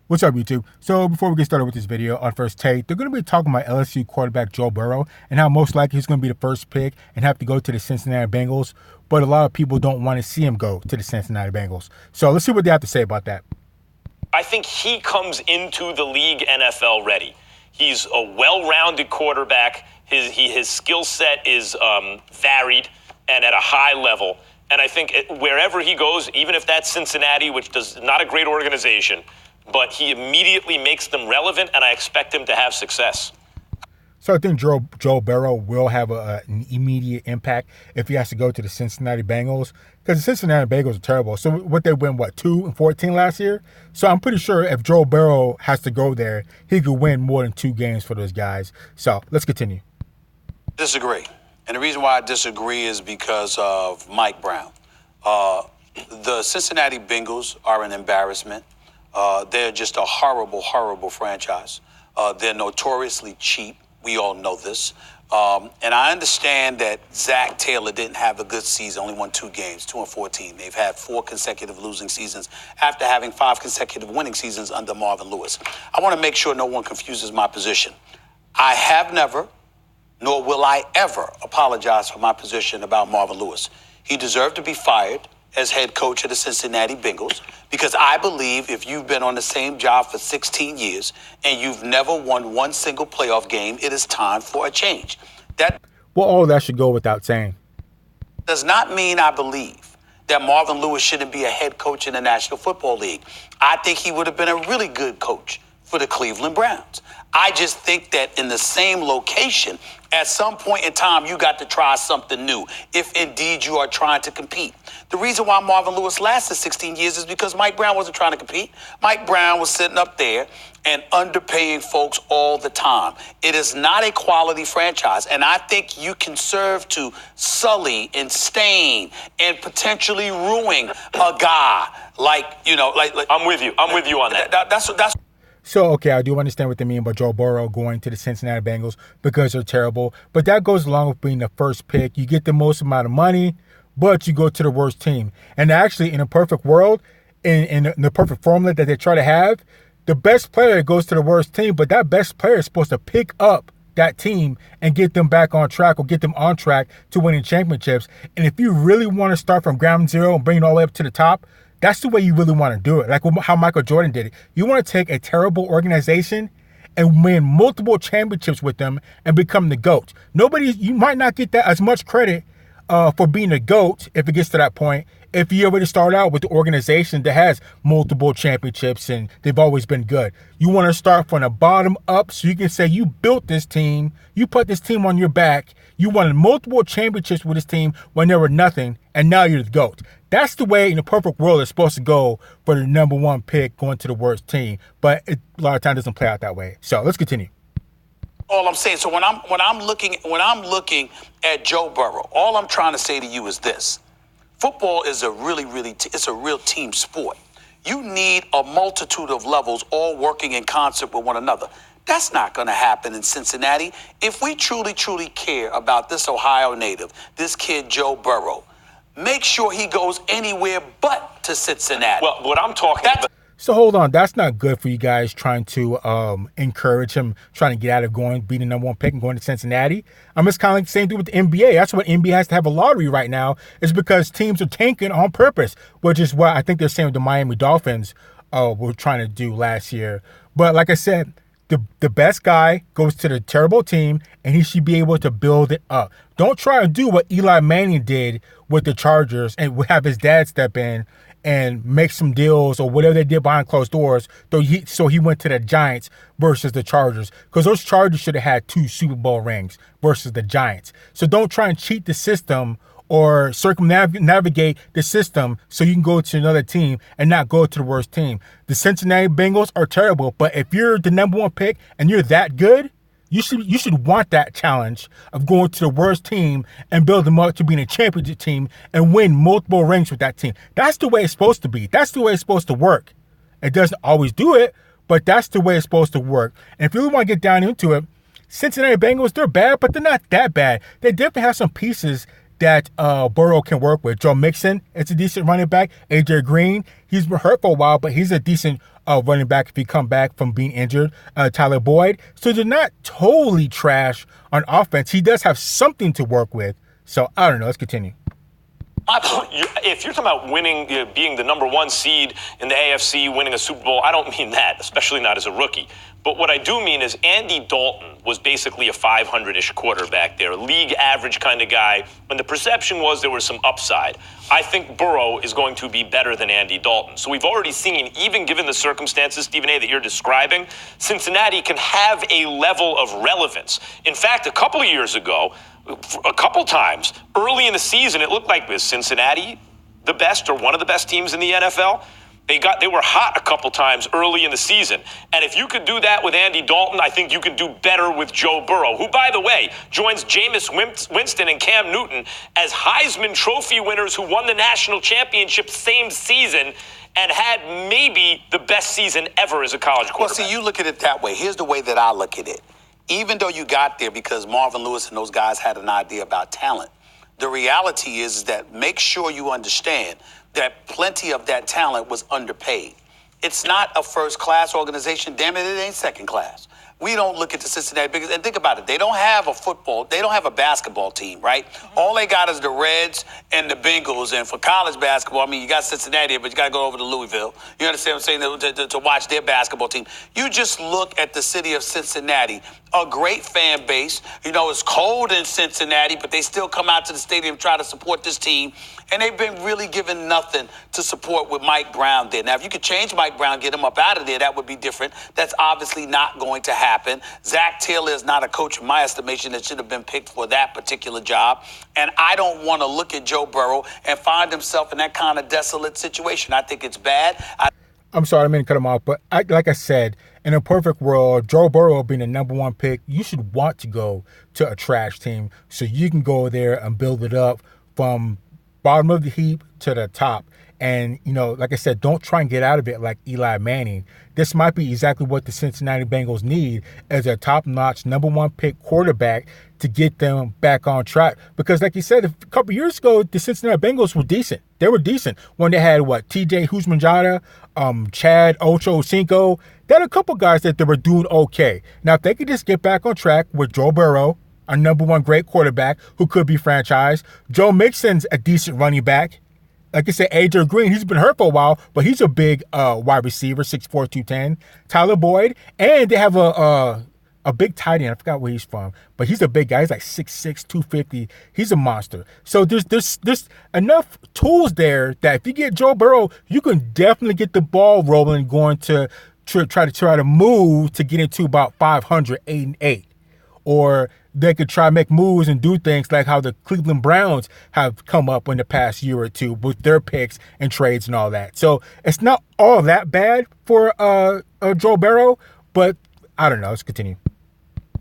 What's up, YouTube? So before we get started with this video, on First Take, they're going to be talking about LSU quarterback Joe Burrow and how most likely he's going to be the first pick and have to go to the Cincinnati Bengals. But a lot of people don't want to see him go to the Cincinnati Bengals. So let's see what they have to say about that. I think he comes into the league NFL ready. He's a well-rounded quarterback. His skill set is varied and at a high level. And I think wherever he goes, even if that's Cincinnati, which does not a great organization, but he immediately makes them relevant, and I expect him to have success. So I think Joe Burrow will have an immediate impact if he has to go to the Cincinnati Bengals, because the Cincinnati Bengals are terrible. So what they win, 2-14 last year? So I'm pretty sure if Joe Burrow has to go there, he could win more than 2 games for those guys. So let's continue. Disagree. And the reason why I disagree is because of Mike Brown. The Cincinnati Bengals are an embarrassment. They're just a horrible, horrible franchise. They're notoriously cheap. We all know this. And I understand that Zach Taylor didn't have a good season, only won 2 games, 2-14. They've had 4 consecutive losing seasons after having 5 consecutive winning seasons under Marvin Lewis. I want to make sure no one confuses my position. I have never, nor will I ever apologize for my position about Marvin Lewis. He deserved to be fired as head coach of the Cincinnati Bengals, because I believe if you've been on the same job for 16 years and you've never won one single playoff game, it is time for a change. That all that should go without saying. Does not mean I believe that Marvin Lewis shouldn't be a head coach in the National Football League. I think he would have been a really good coach for the Cleveland Browns. I just think that in the same location, at some point in time, you got to try something new, if indeed you are trying to compete. The reason why Marvin Lewis lasted 16 years is because Mike Brown wasn't trying to compete. Mike Brown was sitting up there and underpaying folks all the time. It is not a quality franchise, and I think you can serve to sully and stain and potentially ruin a guy like I'm with you. I'm with you on that. That's So, okay, I do understand what they mean by Joe Burrow going to the Cincinnati Bengals because they're terrible. But that goes along with being the first pick. You get the most amount of money, but you go to the worst team. And actually, in a perfect world, in the perfect formula that they try to have, the best player goes to the worst team, but that best player is supposed to pick up that team and get them back on track or get them on track to winning championships. And if you really want to start from ground zero and bring it all the way up to the top, that's the way you really want to do it, like how Michael Jordan did it. You want to take a terrible organization and win multiple championships with them and become the GOAT. You might not get that as much credit for being a GOAT if it gets to that point, if you already start out with the organization that has multiple championships and they've always been good. You want to start from the bottom up so you can say you built this team, you put this team on your back, you won multiple championships with this team when there were nothing, and now you're the GOAT. That's the way in the perfect world it's supposed to go for the number 1 pick going to the worst team. But a lot of times it doesn't play out that way. So let's continue. All I'm saying. So when I'm looking at Joe Burrow, all I'm trying to say to you is this: football is it's a real team sport. You need a multitude of levels all working in concert with one another. That's not going to happen in Cincinnati. If we truly, truly care about this Ohio native, this kid Joe Burrow, make sure he goes anywhere but to Cincinnati. Well, what I'm talking about. So hold on, that's not good for you guys trying to encourage him, trying to get out of being the number 1 pick and going to Cincinnati. It's kind of like the same thing with the NBA. That's what NBA has to have a lottery right now, is because teams are tanking on purpose, which is what I think they're saying with the Miami Dolphins were trying to do last year. But like I said, the best guy goes to the terrible team, and he should be able to build it up. Don't try to do what Eli Manning did with the Chargers and have his dad step in and make some deals or whatever they did behind closed doors. So he went to the Giants versus the Chargers, because those Chargers should have had 2 Super Bowl rings versus the Giants. So don't try and cheat the system or circumnavigate the system so you can go to another team and not go to the worst team. The Cincinnati Bengals are terrible, but if you're the number 1 pick and you're that good, you should want that challenge of going to the worst team and build them up to being a championship team and win multiple rings with that team. That's the way it's supposed to be. That's the way it's supposed to work. It doesn't always do it, but that's the way it's supposed to work. And if you really want to get down into it, Cincinnati Bengals, they're bad, but they're not that bad. They definitely have some pieces that Burrow can work with. Joe Mixon is a decent running back. A.J. Green, he's been hurt for a while, but he's a decent running back if he come back from being injured. Tyler Boyd. So they're not totally trash on offense. He does have something to work with. So I don't know. Let's continue. If you're talking about winning, being the number 1 seed in the AFC, winning a Super Bowl, I don't mean that, especially not as a rookie. But what I do mean is Andy Dalton was basically a 500-ish quarterback there, a league average kind of guy. And the perception was there was some upside. I think Burrow is going to be better than Andy Dalton. So we've already seen, even given the circumstances, Stephen A., that you're describing, Cincinnati can have a level of relevance. In fact, a couple of years ago, a couple times early in the season, it looked like with Cincinnati the best or one of the best teams in the NFL. They were hot a couple times early in the season. And if you could do that with Andy Dalton, I think you can do better with Joe Burrow, who, by the way, joins Jameis Winston and Cam Newton as Heisman Trophy winners who won the national championship same season and had maybe the best season ever as a college quarterback. Well, see, you look at it that way. Here's the way that I look at it. Even though you got there because Marvin Lewis and those guys had an idea about talent, the reality is that make sure you understand that plenty of that talent was underpaid. It's not a first-class organization. Damn it, it ain't second class. We don't look at the Cincinnati Bengals and think about it. They don't have a basketball team, right? All they got is the Reds and the Bengals. And for college basketball, I mean, you got Cincinnati, but you got to go over to Louisville. You understand what I'm saying? To watch their basketball team. You just look at the city of Cincinnati, a great fan base. You know, it's cold in Cincinnati, but they still come out to the stadium try to support this team. And they've been really given nothing to support with Mike Brown there. Now, if you could change Mike Brown, get him up out of there, that would be different. That's obviously not going to happen. Zach Taylor is not a coach, in my estimation, that should have been picked for that particular job. And I don't want to look at Joe Burrow and find himself in that kind of desolate situation. I think it's bad. I'm sorry, I mean to cut him off, but like I said, in a perfect world, Joe Burrow being the number 1 pick, you should want to go to a trash team so you can go there and build it up from bottom of the heap to the top. And, you know, like I said, don't try and get out of it like Eli Manning. This might be exactly what the Cincinnati Bengals need as a top-notch number 1 pick quarterback to get them back on track. Because like you said, a couple years ago, the Cincinnati Bengals were decent. They were decent when they had, T.J. Houshmandzadeh, Chad Ochocinco. They had a couple guys that they were doing okay. Now, if they could just get back on track with Joe Burrow, a number 1 great quarterback who could be franchised. Joe Mixon's a decent running back. Like I said, A.J. Green, he's been hurt for a while, but he's a big wide receiver, 6'4", 210. Tyler Boyd, and they have a big tight end. I forgot where he's from, but he's a big guy. He's like 6'6", 250. He's a monster. So there's enough tools there that if you get Joe Burrow, you can definitely get the ball rolling, going to try to move to get into about 500, 8-8. Or they could try to make moves and do things like how the Cleveland Browns have come up in the past year or two with their picks and trades and all that. So it's not all that bad for Joe Burrow, but I don't know. Let's continue.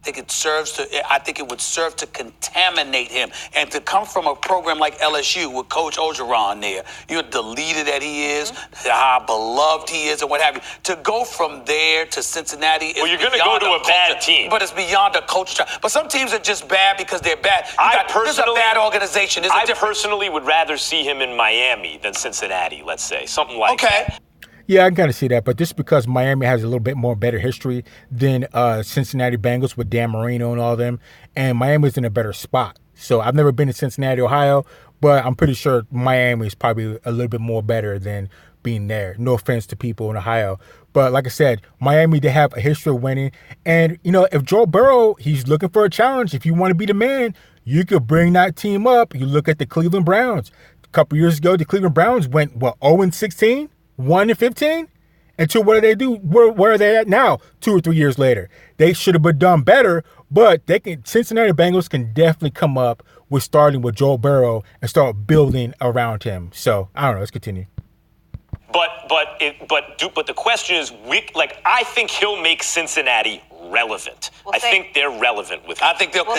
I think it would serve to contaminate him. And to come from a program like LSU with Coach Orgeron there, you're the leader that he is, how beloved he is, and what have you. To go from there to Cincinnati, well, you're going to go to a bad team. But it's beyond a coach. But some teams are just bad because they're bad. This is a bad organization. I personally would rather see him in Miami than Cincinnati, let's say. Something like that. Yeah, I can kind of see that, but just because Miami has a little bit more better history than Cincinnati Bengals with Dan Marino and all them, and Miami's in a better spot. So I've never been to Cincinnati, Ohio, but I'm pretty sure Miami is probably a little bit more better than being there. No offense to people in Ohio. But like I said, Miami, they have a history of winning. And, you know, if Joe Burrow, he's looking for a challenge. If you want to be the man, you could bring that team up. You look at the Cleveland Browns. A couple years ago, the Cleveland Browns went, 0-16? 1-15, and two, what do they do? Where are they at now? 2 or 3 years later, they should have been done better. But Cincinnati Bengals can definitely come up with starting with Joe Burrow and start building around him. So I don't know. Let's continue. But the question is, I think he'll make Cincinnati relevant. I think they're relevant with him. I think they'll.